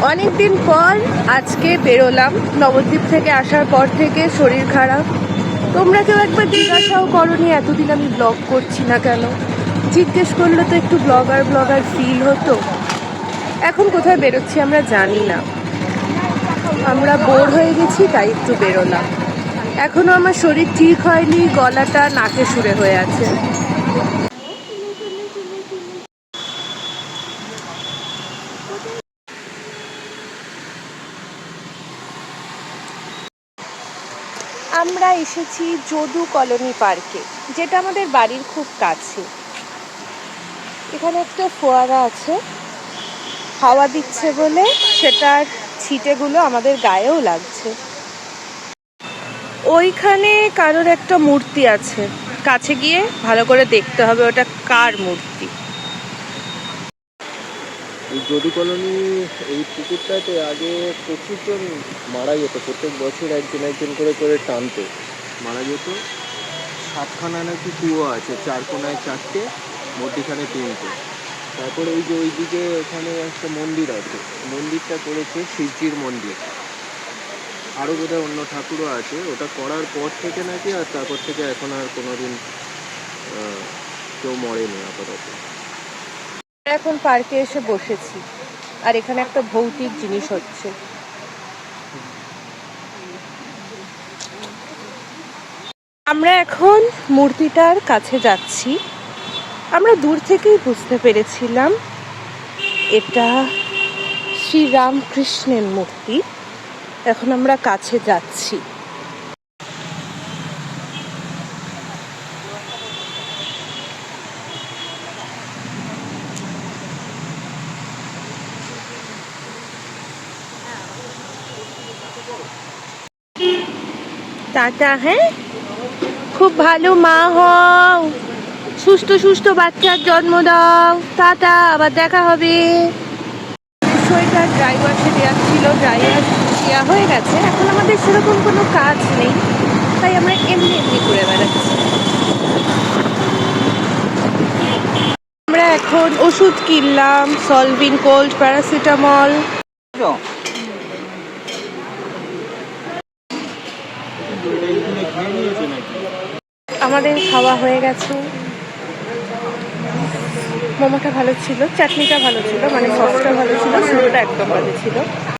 অনেক দিন পর আজকে বেরোলাম। নবদ্বীপ থেকে আসার পর থেকে শরীর খারাপ। তোমরা কেউ একবার জিজ্ঞাসাও করোনি এতদিন আমি ব্লগ করছি না কেন। জিজ্ঞেস করলে তো একটু ব্লগার ফিল হতো। এখন কোথায় বেরোচ্ছি আমরা জানি না, আমরা বোর হয়ে গেছি তাই একটু বেরোলাম। এখনো আমার শরীর ঠিক হয়নি, গলাটা নাকে সুরে হয়ে আছে। আমরা এসেছি যদু কলোনি পার্কে, যেটা আমাদের বাড়ির খুব কাছে। এখানে একটা ফোয়ারা আছে, হাওয়া দিচ্ছে বলে সেটার ছিটেগুলো আমাদের গায়েও লাগছে। ওইখানে কারোর একটা মূর্তি আছে, কাছে গিয়ে ভালো করে দেখতে হবে ওটা কার মূর্তি। এই যদু কলোনি এই পুকুরটাতে আগে প্রচুর জন মারা যেত, প্রত্যেক বছর একজন করে টানতো মারা যেত। সাতখানা নাকি কুয়ো আছে, চার কোনায় চারটে, মধ্যিখানে তিনটে। তারপরে ওই যে ওইদিকে ওখানে একটা মন্দির আছে, মন্দিরটা করেছে শিবজির মন্দির। আরও বোধহয় অন্য ঠাকুরও আছে। ওটা করার পর থেকে নাকি আর তারপর থেকে এখন আর কোনোদিন কেউ মরেনি আপাতত। এখন পার্কে এসে বসেছি আর এখানে একটা ভৌতিক জিনিস হচ্ছে। আমরা এখন মূর্তিটার কাছে যাচ্ছি। আমরা দূর থেকেই বুঝতে পেরেছিলাম এটা শ্রীরামকৃষ্ণের মূর্তি। এখন আমরা কাছে যাচ্ছি। টাটা। হ্যাঁ, খুব ভালো মা হও, সুস্থ সুস্থ বাচ্চার জন্ম দাও। টাটা, আবার দেখা হবে। বিষয়টা ড্রাইভারকে দেওয়া ছিল, ড্রাইভার দেওয়া হয়ে গেছে। এখন আমাদের সেরকম কোনো কাজ নেই, তাই আমরা এমনি ঘুরে বেড়াচ্ছি। আমরা এখন ওষুধ কিনলাম, সলভিন কোল্ড, প্যারাসিটামল। আমাদের খাওয়া হয়ে গেছে। মোমোটা ভালো ছিল, চাটনিটা ভালো ছিল, মানে সসটা ভালো ছিল, স্যুপটা একদম ভালো ছিল।